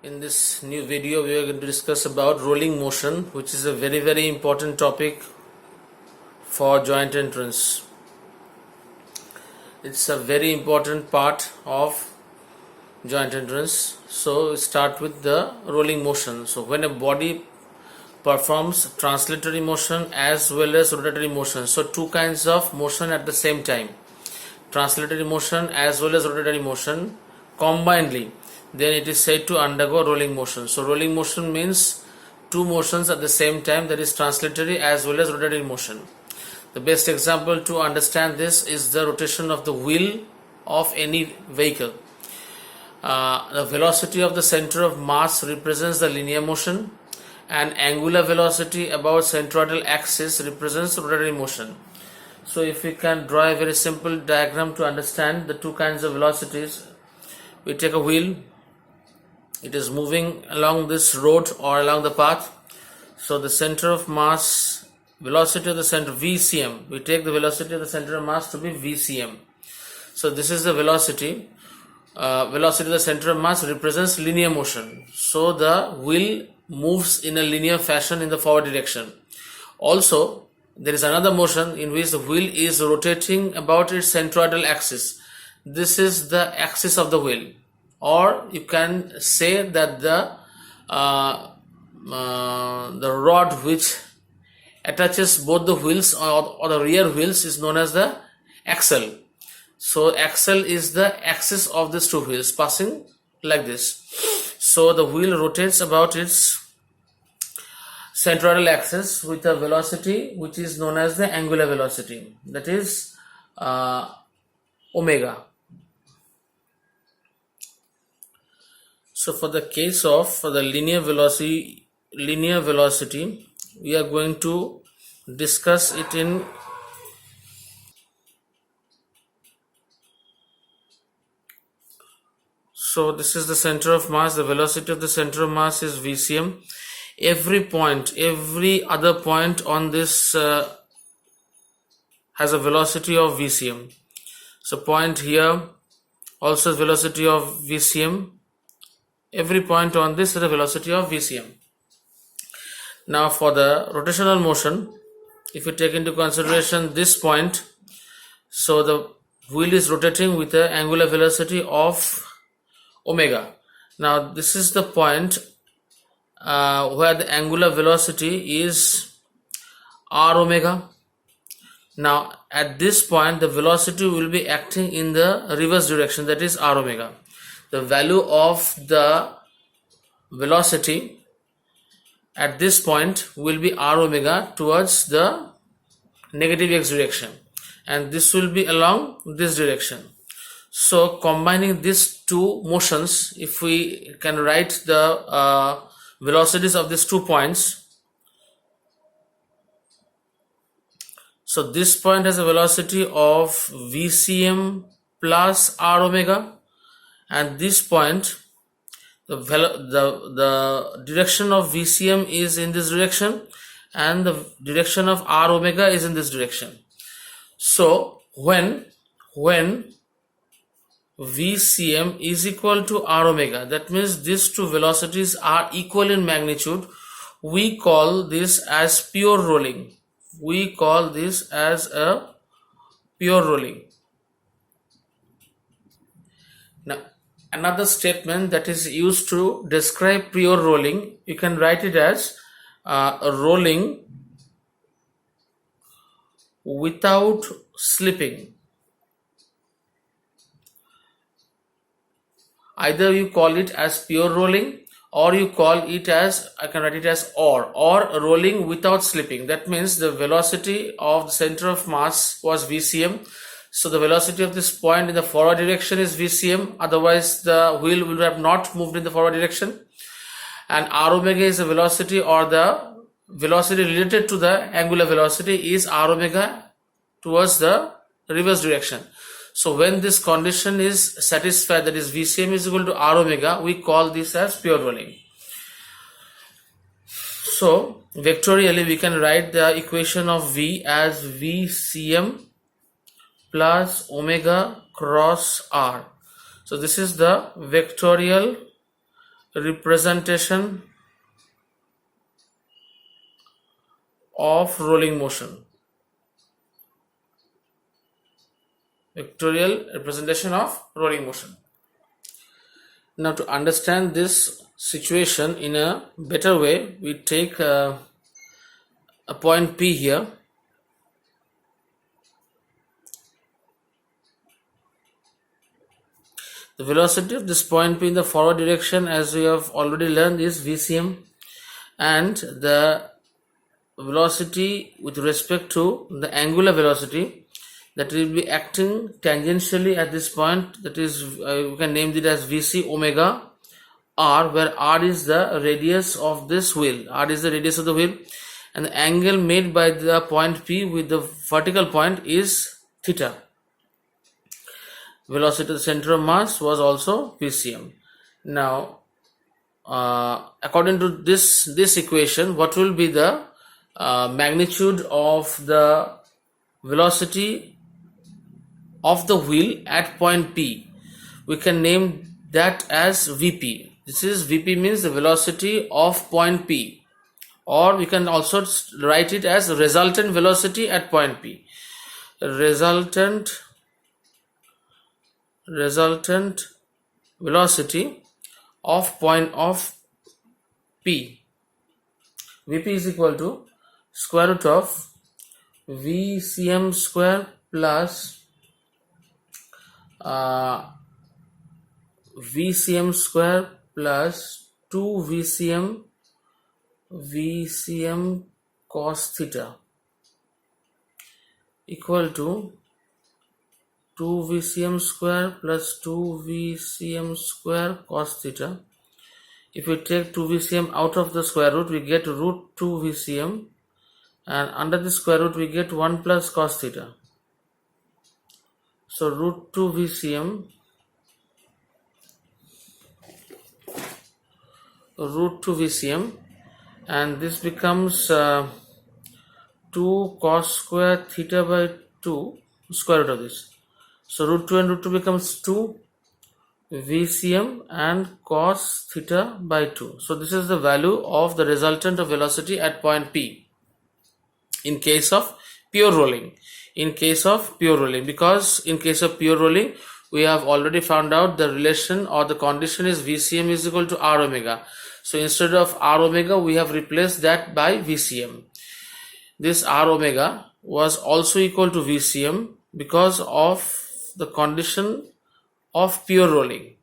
In this new video, we are going to discuss about rolling motion, which is a very important topic for joint entrance. It's a very important part of joint entrance. So start with the rolling motion. So when a body performs translatory motion as well as rotatory motion, so two kinds of motion at the same time, translatory motion as well as rotatory motion combinedly, then it is said to undergo rolling motion. So rolling motion means two motions at the same time, that is translatory as well as rotatory motion. The best example to understand this is the rotation of the wheel of any vehicle. The velocity of the center of mass represents the linear motion, and angular velocity about centroidal axis represents rotatory motion. So if we can draw a very simple diagram to understand the two kinds of velocities, we take a wheel, it is moving along this road or along the path. So the center of mass, velocity of the center, VCM, we take the velocity of the center of mass to be VCM. So this is the velocity. Velocity of the center of mass represents linear motion. So the wheel moves in a linear fashion in the forward direction. Also, there is another motion in which the wheel is rotating about its centroidal axis. This is the axis of the wheel, or you can say that the rod which attaches both the wheels or the rear wheels is known as the axle. So axle is the axis of these two wheels passing like this. So the wheel rotates about its centroidal axis with a velocity which is known as the angular velocity, that is omega. So for the case of the linear velocity, we are going to discuss it in so this is the center of mass. The velocity of the center of mass is VCM. Every other point on this has a velocity of VCM. So point here also has velocity of VCM. Every point on this has a velocity of VCM. Now for the rotational motion, if you take into consideration this point, so the wheel is rotating with an angular velocity of omega. Now this is the point where the angular velocity is r omega. Now at this point the velocity will be acting in the reverse direction, that is r omega. The value of the velocity at this point will be r omega towards the negative x direction, and this will be along this direction. So combining these two motions, if we can write the velocities of these 2 points. So this point has a velocity of VCM plus r omega, and this point, the direction of VCM is in this direction and the direction of r omega is in this direction. So when VCM is equal to r omega, that means these two velocities are equal in magnitude, we call this as pure rolling. We call this as a pure rolling. Now another statement that is used to describe pure rolling, you can write it as rolling without slipping. Either you call it as pure rolling, or you call it as, I can write it as or rolling without slipping. That means the velocity of the center of mass was VCM. So the velocity of this point in the forward direction is VCM, otherwise the wheel will have not moved in the forward direction. And r omega is the velocity, or the velocity related to the angular velocity is r omega towards the reverse direction. So when this condition is satisfied, that is VCM is equal to r omega, we call this as pure rolling. So vectorially we can write the equation of V as VCM plus omega cross r. So this is the vectorial representation of rolling motion. Vectorial representation of rolling motion. Now, to understand this situation in a better way, we take a point P here. The velocity of this point P in the forward direction, as we have already learned, is Vcm, and the velocity with respect to the angular velocity that will be acting tangentially at this point, that is, we can name it as Vc omega r, where r is the radius of this wheel. R is the radius of the wheel, and the angle made by the point P with the vertical point is theta. Velocity to the center of mass was also Vcm. Now, according to this equation, what will be the magnitude of the velocity of the wheel at point P? We can name that as Vp. This is Vp, means the velocity of point P, or we can also write it as resultant velocity at point P. Resultant velocity of point of P. Vp is equal to square root of Vcm square plus Vcm square plus 2 Vcm cos theta equal to 2 Vcm square plus 2 Vcm square cos theta. If we take 2 Vcm out of the square root, we get root 2 Vcm, and under the square root we get 1 plus cos theta. So root 2 Vcm and this becomes 2 cos square theta by 2 square root of this. So root 2 and root 2 becomes 2 Vcm and cos theta by 2. So this is the value of the resultant of velocity at point P in case of pure rolling. Because in case of pure rolling, we have already found out the relation or the condition is Vcm is equal to r omega. So instead of r omega, we have replaced that by Vcm. This r omega was also equal to Vcm because of the condition of pure rolling.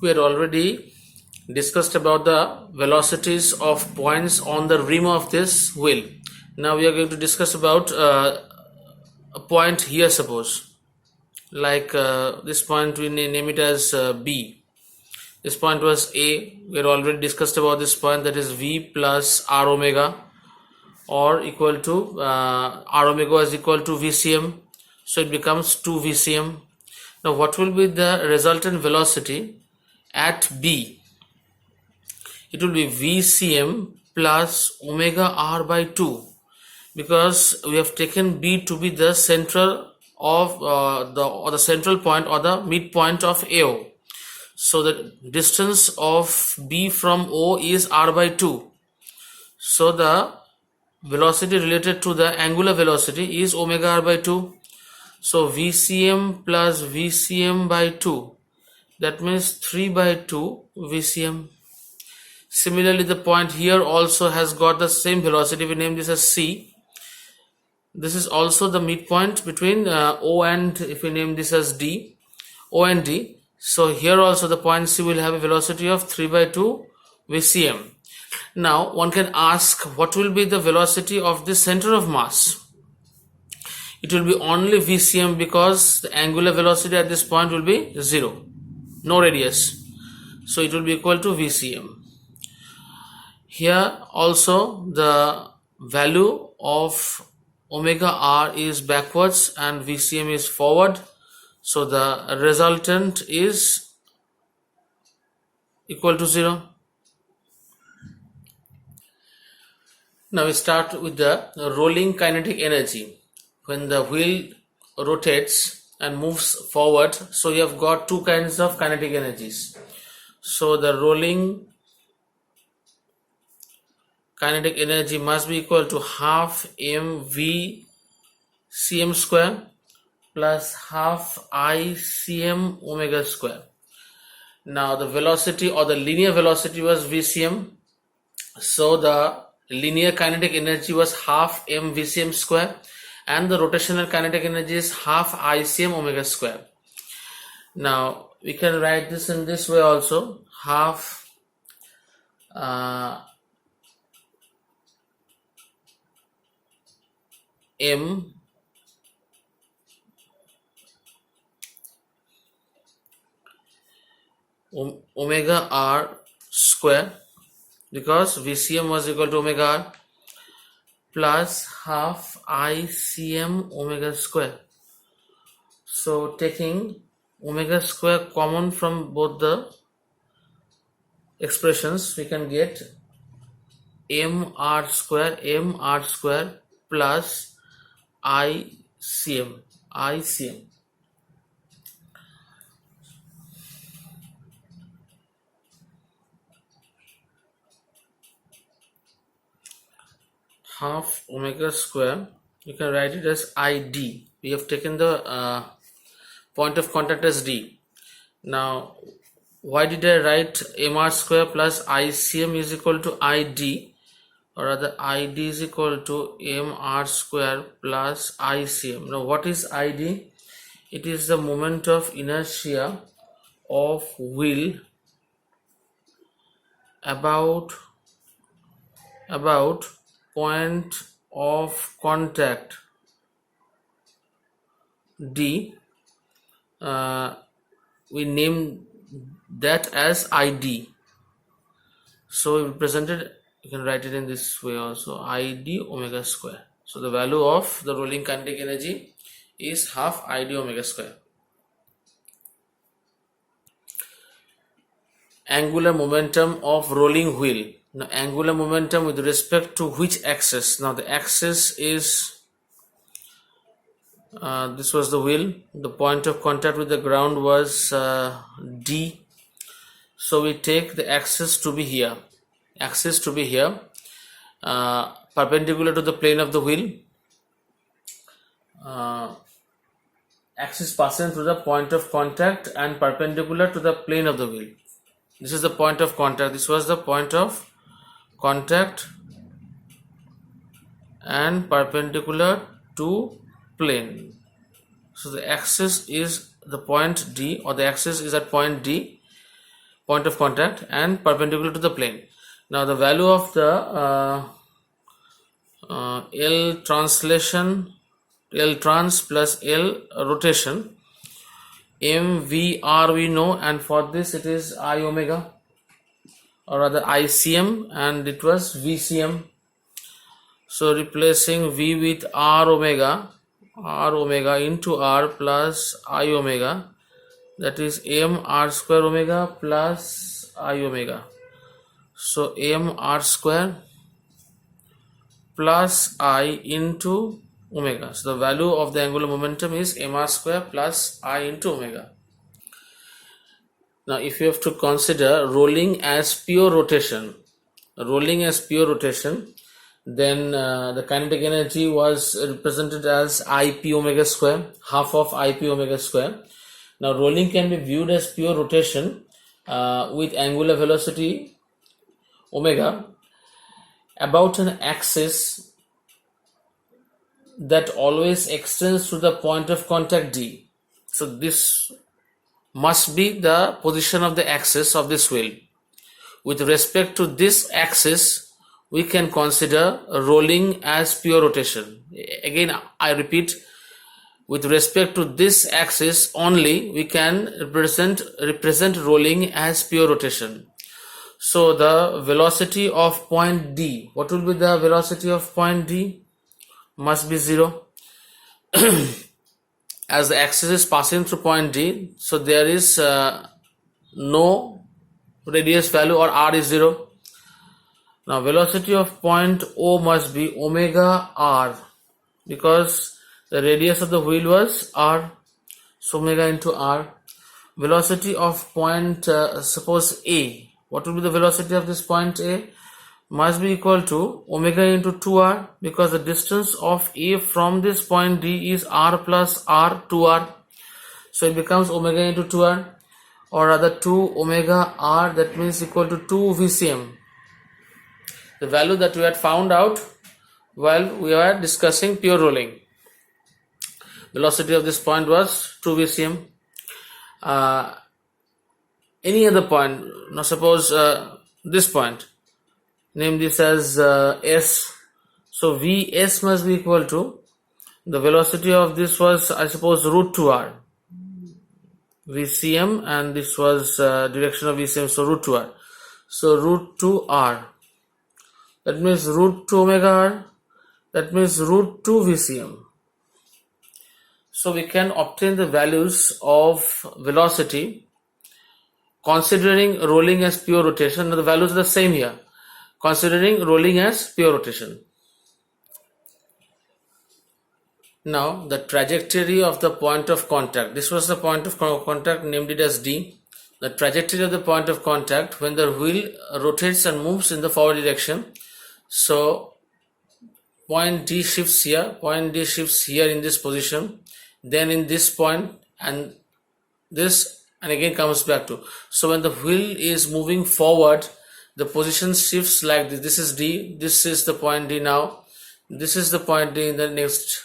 We had already discussed about the velocities of points on the rim of this wheel. Now we are going to discuss about a point here, suppose, like this point we name it as B. This point was A. We had already discussed about this point, that is V plus r omega, or equal to r omega is equal to Vcm, so it becomes 2 Vcm. Now what will be the resultant velocity at B? It will be Vcm plus omega r by 2, because we have taken B to be the central of the central point or the midpoint of AO. So the distance of B from O is r by 2. So the velocity related to the angular velocity is omega r by 2. So Vcm plus Vcm by 2, that means 3 by 2 Vcm. Similarly, the point here also has got the same velocity. We name this as C. This is also the midpoint between O and, if we name this as D, O and D. So here also the point C will have a velocity of 3 by 2 Vcm. Now one can ask, what will be the velocity of the center of mass? It will be only Vcm, because the angular velocity at this point will be 0, no radius. So it will be equal to Vcm. Here also the value of omega r is backwards and Vcm is forward. So the resultant is equal to 0. Now we start with the rolling kinetic energy. When the wheel rotates, and moves forward. So you have got two kinds of kinetic energies. So the rolling kinetic energy must be equal to half mv cm square plus half I cm omega square. Now the velocity or the linear velocity was vcm, so the linear kinetic energy was half m vcm square, and the rotational kinetic energy is half I cm omega square. Now we can write this in this way also, half m omega r square, because vcm was equal to omega r, plus half I cm omega square. So taking omega square common from both the expressions, we can get mr square plus ICM. Half omega square, you can write it as ID. We have taken the point of contact as D. Now why did I write mr square plus ICM is equal to ID, or rather ID is equal to mr square plus ICM. Now what is ID? It is the moment of inertia of wheel about point of contact D. We name that as ID. So we presented, you can write it in this way also, ID omega square. So the value of the rolling kinetic energy is half ID omega square. Angular momentum of rolling wheel. Now angular momentum with respect to which axis? Now the axis is this was the wheel, the point of contact with the ground was D. So we take the axis to be here, perpendicular to the plane of the wheel, axis passing through the point of contact and perpendicular to the plane of the wheel. This is the point of contact, this was the point of contact and perpendicular to plane. So the axis is the point D, or the axis is at point D, point of contact, and perpendicular to the plane. Now the value of the L translation, L trans plus L rotation, mvr we know, and for this it is I omega, or rather ICM, and it was VCM. So replacing V with R omega into R plus I omega, that is m r square omega plus I omega. So m r square plus I into omega. So the value of the angular momentum is mr square plus I into omega. Now if you have to consider rolling as pure rotation, then the kinetic energy was represented as Ip omega square, half of Ip omega square. Now rolling can be viewed as pure rotation with angular velocity omega about an axis that always extends to the point of contact D. So this must be the position of the axis of this wheel. With respect to this axis, we can consider rolling as pure rotation. Again, I repeat, with respect to this axis only, we can represent rolling as pure rotation. So the velocity of point D, what will be the velocity of point D? Must be 0. As the axis is passing through point D, so there is no radius value, or r is 0. Now velocity of point O must be omega r, because the radius of the wheel was r. So omega into r. Velocity of point, suppose A. What will be the velocity of this point A? Must be equal to omega into 2r, because the distance of A from this point D is r plus r, 2r. So it becomes omega into 2r, or rather 2 omega r, that means equal to 2 VCM. The value that we had found out while we were discussing pure rolling. Velocity of this point was 2 VCM. Any other point, now suppose this point, name this as S. So Vs must be equal to, the velocity of this was, I suppose, root 2r, VCM, and this was direction of VCM, so root 2r. So root 2r, that means root 2 omega r, that means root 2 VCM. So we can obtain the values of velocity considering rolling as pure rotation. Now the values are the same here, considering rolling as pure rotation. Now the trajectory of the point of contact. This was the point of contact, named it as D. The trajectory of the point of contact when the wheel rotates and moves in the forward direction. So point D shifts here, point D shifts here in this position, then in this point, and this, and again comes back to. So when the wheel is moving forward, the position shifts like this. This is D, this is the point D now, this is the point D in the next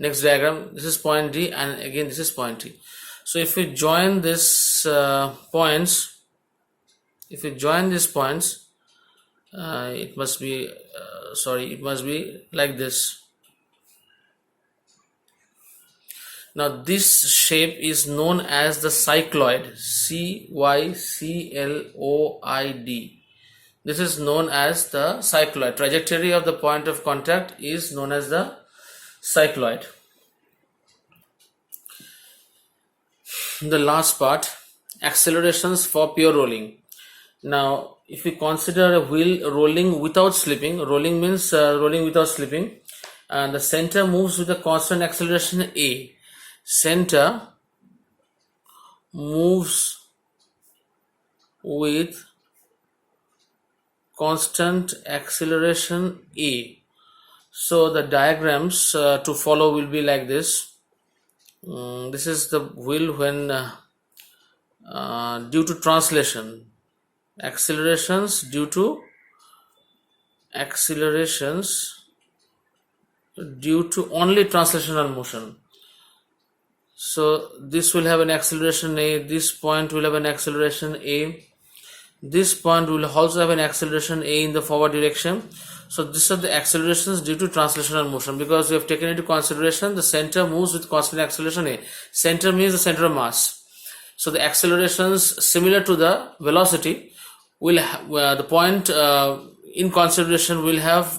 diagram, this is point D, and again this is point D. So if we join this points, if we join these points, it must be it must be like this. Now this shape is known as the cycloid, CYCLOID. This is known as the cycloid. Trajectory of the point of contact is known as the cycloid. The last part, accelerations for pure rolling. Now if we consider a wheel rolling without slipping, rolling means rolling without slipping, and the center moves with a constant acceleration A. Center moves with constant acceleration A. So the diagrams to follow will be like this. This is the wheel when due to translation, accelerations due to only translational motion. So this will have an acceleration A, this point will have an acceleration A, this point will also have an acceleration A in the forward direction. So these are the accelerations due to translational motion, because we have taken into consideration the center moves with constant acceleration A. Center means the center of mass. So the accelerations similar to the velocity will the point in consideration will have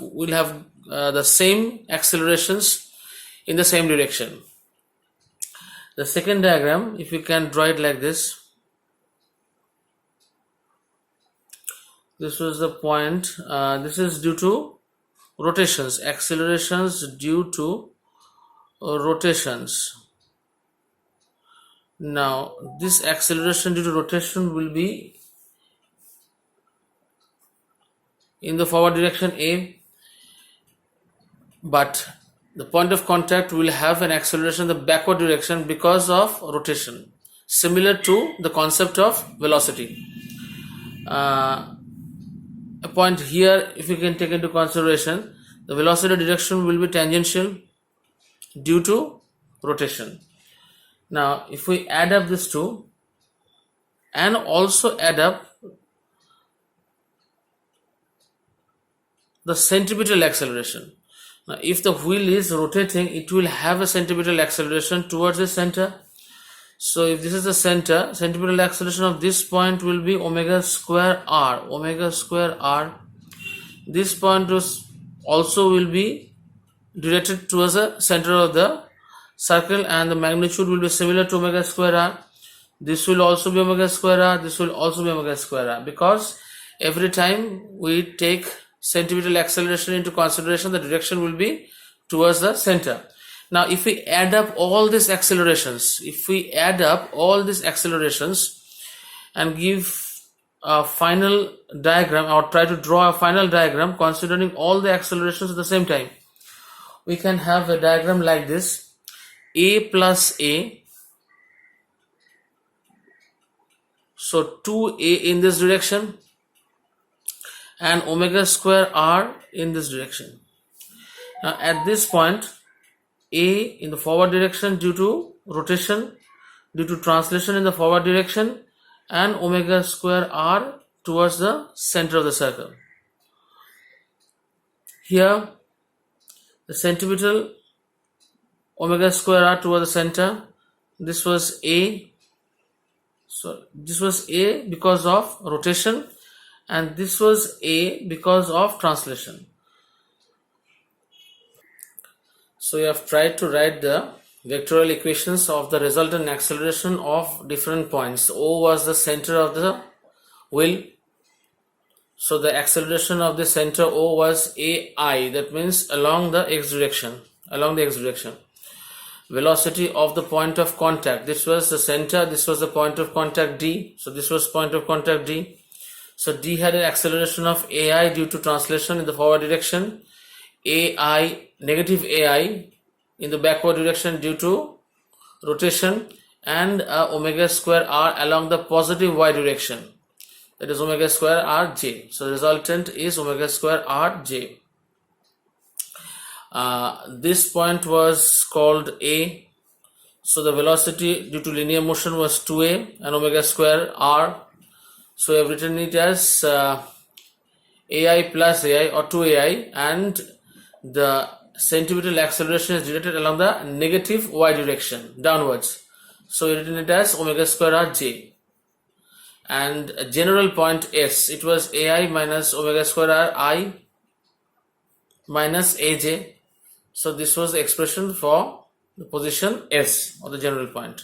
the same accelerations in the same direction. The second diagram, if you can draw it like this, this was the point, this is due to rotations, accelerations due to rotations. Now this acceleration due to rotation will be in the forward direction A, but the point of contact will have an acceleration in the backward direction because of rotation, similar to the concept of velocity. A point here, if you can take into consideration, the velocity direction will be tangential due to rotation. Now if we add up these two and also add up the centripetal acceleration. Now if the wheel is rotating, it will have a centripetal acceleration towards the center. So if this is the center, centripetal acceleration of this point will be omega square r, omega square r. This point also will be directed towards the center of the circle, and the magnitude will be similar to omega square r. This will also be omega square r, this will also be omega square r, because every time we take centripetal acceleration into consideration, the direction will be towards the center. Now if we add up all these accelerations, and give a final diagram, or try to draw a final diagram considering all the accelerations at the same time, we can have a diagram like this: a plus a, so 2a in this direction, and omega square r in this direction. Now at this point, a in the forward direction due to rotation, due to translation in the forward direction, and omega square r towards the center of the circle. Here the centripetal omega square r towards the center, this was a, so this was a because of rotation, and this was a because of translation. So we have tried to write the vectorial equations of the resultant acceleration of different points. O was the center of the wheel, so the acceleration of the center O was ai, that means along the x direction. Velocity of the point of contact, this was the center, this was the point of contact D, so this was point of contact D. So D had an acceleration of ai due to translation in the forward direction, ai, negative ai in the backward direction due to rotation, and omega square r along the positive y direction, that is omega square r j. So the resultant is omega square r j. This point was called a, so the velocity due to linear motion was 2a and omega square r. So we have written it as ai plus ai, or 2ai, and the centripetal acceleration is directed along the negative y direction, downwards. So we written it as omega square r j. And general point S, it was ai minus omega square r I minus aj. So this was the expression for the position S, or the general point.